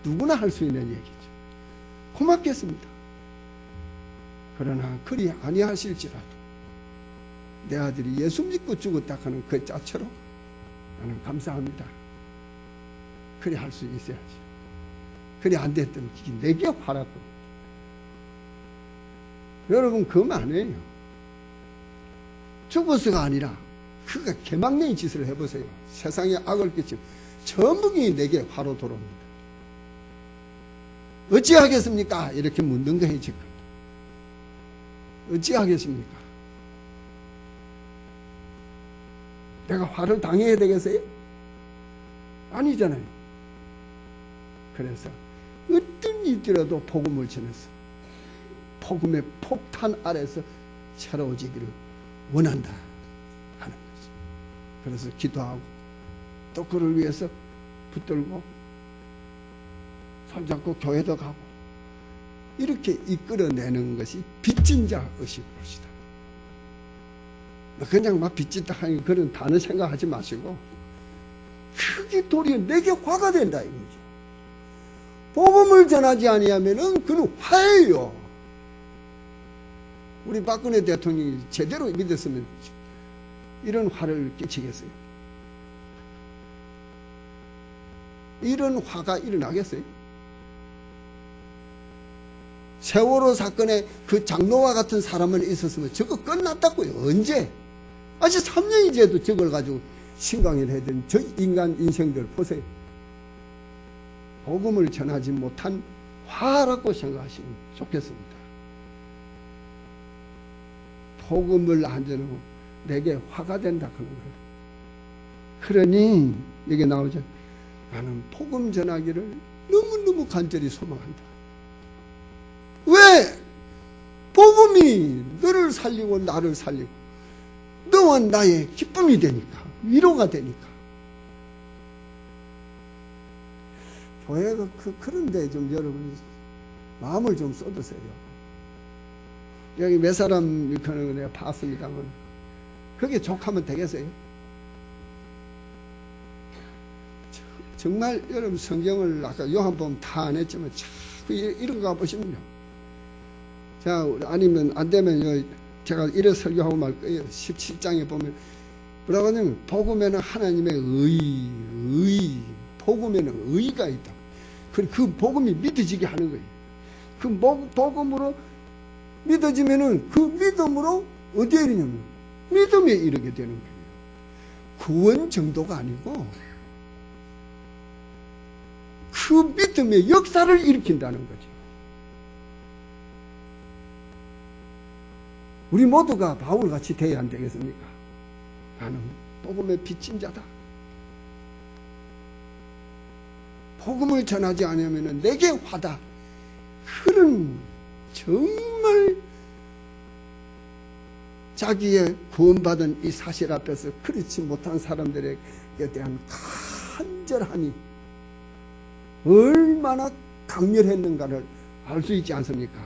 누구나 할 수 있는 얘기죠. 고맙겠습니다. 그러나 그리 아니하실지라도 내 아들이 예수 믿고 죽었다 하는 그 자체로 나는 감사합니다. 그리 할 수 있어야지. 그리 안 됐던 내게 화라고. 여러분 그만해요. 죽어서가 아니라 그가 개막내의 짓을 해보세요. 세상에 악을 끼치면 전부이 내게 화로 돌아옵니다. 어찌하겠습니까? 이렇게 묻는 거예요 지금. 어찌하겠습니까? 내가 화를 당해야 되겠어요? 아니잖아요. 그래서 어떤 일이라도 복음을 전해서 복음의 폭탄 아래서 새로워지기를 원한다 하는 거지. 그래서 기도하고 또 그를 위해서 붙들고 손잡고 교회도 가고 이렇게 이끌어내는 것이 빚진 자 의식 봅시다. 그냥 막 빚진다 하는 그런 단어 생각하지 마시고 그게 도리어 내게 화가 된다 이거죠. 복음을 전하지 아니하면은 그는 화예요. 우리 박근혜 대통령이 제대로 믿었으면 이런 화를 끼치겠어요? 이런 화가 일어나겠어요? 세월호 사건에 그 장로와 같은 사람은 있었으면 저거 끝났다고요. 언제? 아직 3년이 지나도 저걸 가지고 신강을 해야 되는 저 인간 인생들 보세요. 복음을 전하지 못한 화라고 생각하시면 좋겠습니다. 복음을 안 전하고 내게 화가 된다 하는 거예요. 그러니 여기 나오죠. 나는 복음 전하기를 너무너무 간절히 소망한다. 왜? 복음이 너를 살리고 나를 살리고 너와 나의 기쁨이 되니까, 위로가 되니까. 교회가 그런데 좀 여러분 마음을 좀 쏟으세요. 여기 몇 사람 일하는 거 내가 봤습니다만 그게 족하면 되겠어요? 정말 여러분 성경을 아까 요한복음 다 안 했지만 자꾸 이런 거 가보시면요. 자, 아니면 안 되면 제가 이래 설교하고 말 거예요. 17장에 보면 뭐라고 하냐면 복음에는 하나님의 의, 복음에는 의가 있다. 그 복음이 믿어지게 하는 거예요. 그 복음으로 믿어지면은 그 믿음으로 어디에 이르냐면 믿음에 이르게 되는 거예요. 구원 정도가 아니고 그 믿음의 역사를 일으킨다는 거죠. 우리 모두가 바울같이 돼야 안 되겠습니까? 나는 복음의 빚진 자다. 복음을 전하지 않으면 내게 화다. 그런 정말 자기의 구원받은 이 사실 앞에서 그렇지 못한 사람들에 대한 간절함이 얼마나 강렬했는가를 알 수 있지 않습니까?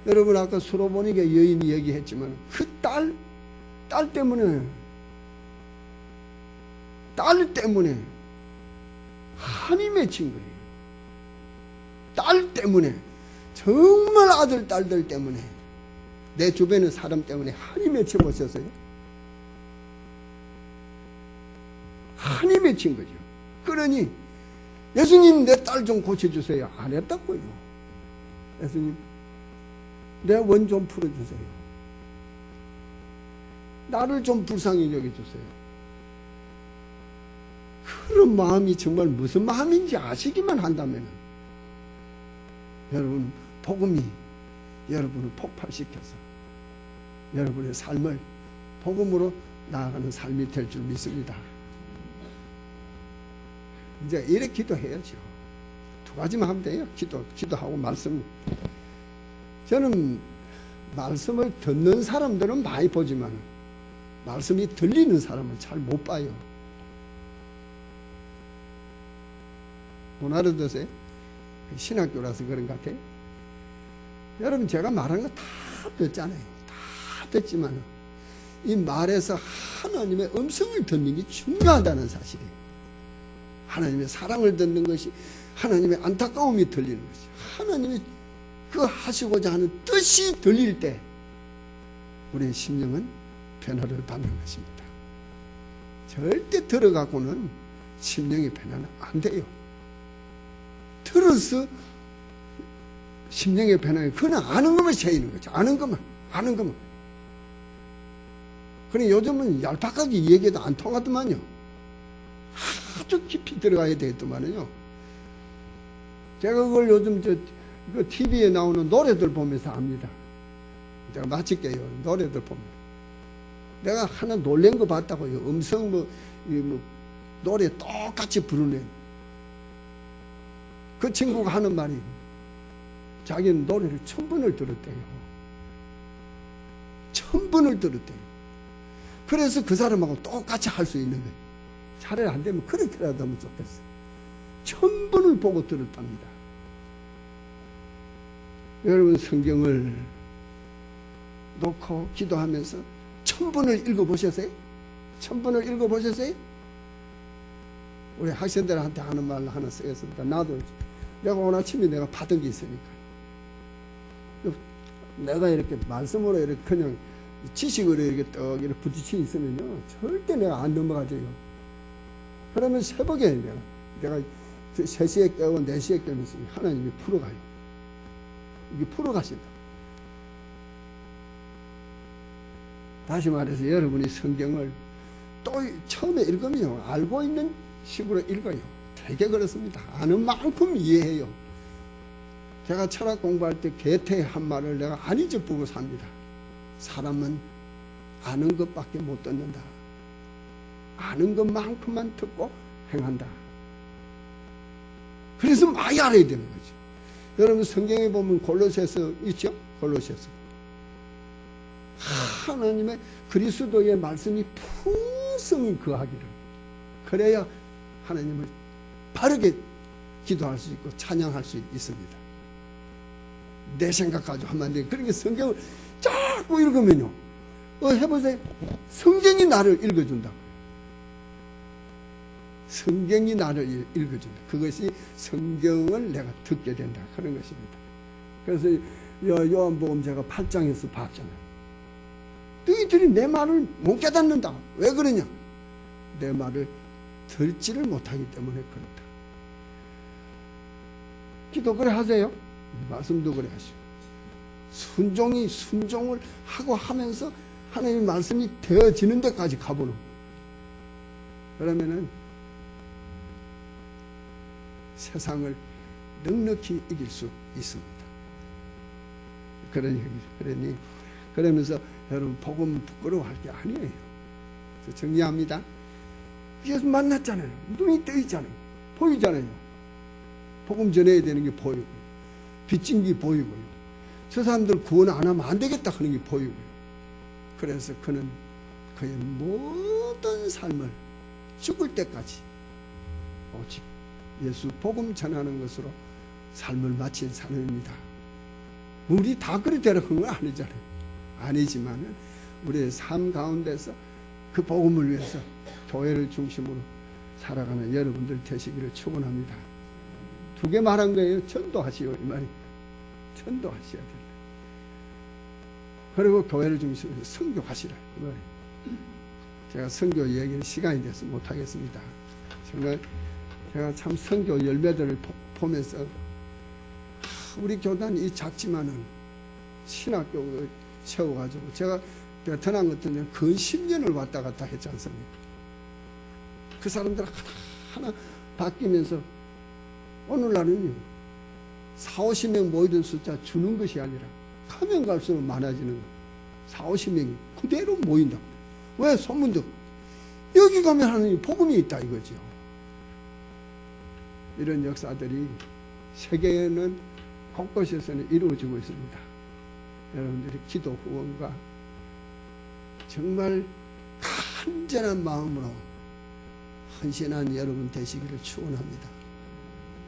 여러분 아까 수로보니게 여인이 얘기했지만 그 딸 때문에 한이 맺힌 거예요. 딸 때문에, 정말 아들 딸들 때문에, 내 주변의 사람 때문에 한이 맺혀 보셨어요? 한이 맺힌 거죠. 그러니 예수님 내 딸 좀 고쳐주세요. 안 했다고요. 예수님 내 원 좀 풀어주세요. 나를 좀 불쌍히 여겨주세요. 그런 마음이 정말 무슨 마음인지 아시기만 한다면 여러분 복음이 여러분을 폭발시켜서 여러분의 삶을 복음으로 나아가는 삶이 될 줄 믿습니다. 이제 이렇게 기도해야죠. 두 가지만 하면 돼요. 기도하고 말씀. 저는 말씀을 듣는 사람들은 많이 보지만 말씀이 들리는 사람은 잘 못 봐요. 못 알아듣으세요? 신학교라서 그런 것 같아요. 여러분 제가 말한 거 다 듣잖아요. 다 듣지만 이 말에서 하나님의 음성을 듣는 게 중요하다는 사실이에요. 하나님의 사랑을 듣는 것이, 하나님의 안타까움이 들리는 것이, 하나님이 그 하시고자 하는 뜻이 들릴 때 우리의 심령은 변화를 받는 것입니다. 절대 들어가고는 심령의 변화는 안 돼요. 들어서 심령의 변화에 그냥 아는 것만 채이는 거죠. 아는 것만. 그래 요즘은 얄팍하게 얘기해도 안 통하더만요. 아주 깊이 들어가야 되겠더만요. 제가 그걸 요즘 그 TV에 나오는 노래들 보면서 압니다. 제가 마칠게요. 노래들 보면. 내가 하나 놀란 거 봤다고요. 음성 노래 똑같이 부르네. 그 친구가 하는 말이 자기는 노래를 1000번을 들었대요. 1000번을 들었대요. 그래서 그 사람하고 똑같이 할 수 있는 거예요. 차라리 안 되면 그렇게라도 하면 좋겠어요. 1000번을 보고 들었답니다. 여러분 성경을 놓고 기도하면서 1000번을 읽어보셨어요? 1000번을 읽어보셨어요? 우리 학생들한테 하는 말 하나 쓰겠습니다. 나도 내가 오늘 아침에 내가 받은 게 있으니까 내가 이렇게 말씀으로 이렇게 그냥 지식으로 이렇게 떡 이렇게 부딪혀 있으면요 절대 내가 안 넘어가져요. 그러면 새벽에 내가 3시에 깨고 4시에 깨면서 하나님이 풀어가요. 이게 풀어가신다. 다시 말해서 여러분이 성경을 또 처음에 읽으면 알고 있는 식으로 읽어요. 되게 그렇습니다. 아는 만큼 이해해요. 제가 철학 공부할 때 게테의 한 말을 내가 안 잊어보고 삽니다. 사람은 아는 것밖에 못 듣는다. 아는 것만큼만 듣고 행한다. 그래서 많이 알아야 되는 거죠. 여러분 성경에 보면 골로새서 있죠? 골로새서. 하나님의 그리스도의 말씀이 풍성히 거하기를. 그래야 하나님을 바르게 기도할 수 있고 찬양할 수 있습니다. 내 생각 가지고 하면 안 돼요. 그러니까 성경을 자꾸 읽으면요. 해보세요. 성경이 나를 읽어준다. 성경이 나를 읽어준다. 그것이 성경을 내가 듣게 된다. 그런 것입니다. 그래서 요한복음 제가 8장에서 봤잖아요. 너희들이 내 말을 못 깨닫는다. 왜 그러냐? 내 말을 듣지를 못하기 때문에 그렇다. 기도 그래 하세요. 말씀도 그래 하시고. 순종을 하고 하면서 하나님의 말씀이 되어지는 데까지 가보는. 그러면은 세상을 넉넉히 이길 수 있습니다. 그러면서 여러분 복음은 부끄러워할 게 아니에요. 정리합니다. 예수 만났잖아요. 눈이 뜨이잖아요. 보이잖아요. 복음 전해야 되는 게 보이고요. 빚진 게 보이고요. 저 사람들 구원 안 하면 안 되겠다 하는 게 보이고요. 그래서 그는 그의 모든 삶을 죽을 때까지 오직 예수 복음 전하는 것으로 삶을 마친 사람입니다. 우리 다 그리 되라는 건 아니잖아요. 아니지만은 우리의 삶 가운데서 그 복음을 위해서 교회를 중심으로 살아가는 여러분들 되시기를 축원합니다. 2개 말한 거예요. 전도하시오 이 말이. 전도하셔야 된다. 그리고 교회를 중심으로 선교하시라 이 말이. 제가 선교 얘기는 시간이 돼서 못하겠습니다. 정말 제가 참 선교 열매들을 보면서 우리 교단이 작지만은 신학교 세워가지고 제가 베트남 같은 데는 근 10년을 왔다 갔다 했지 않습니까? 그 사람들 하나 바뀌면서 오늘날은요 40-50명 모이던 숫자 주는 것이 아니라 가면 갈수록 많아지는 거. 40-50명이 그대로 모인다고. 왜? 소문도 여기 가면 하는 복음이 있다 이거죠. 이런 역사들이 세계에는 곳곳에서는 이루어지고 있습니다. 여러분들이 기도 후원과 정말 간절한 마음으로 헌신한 여러분 되시기를 축원합니다.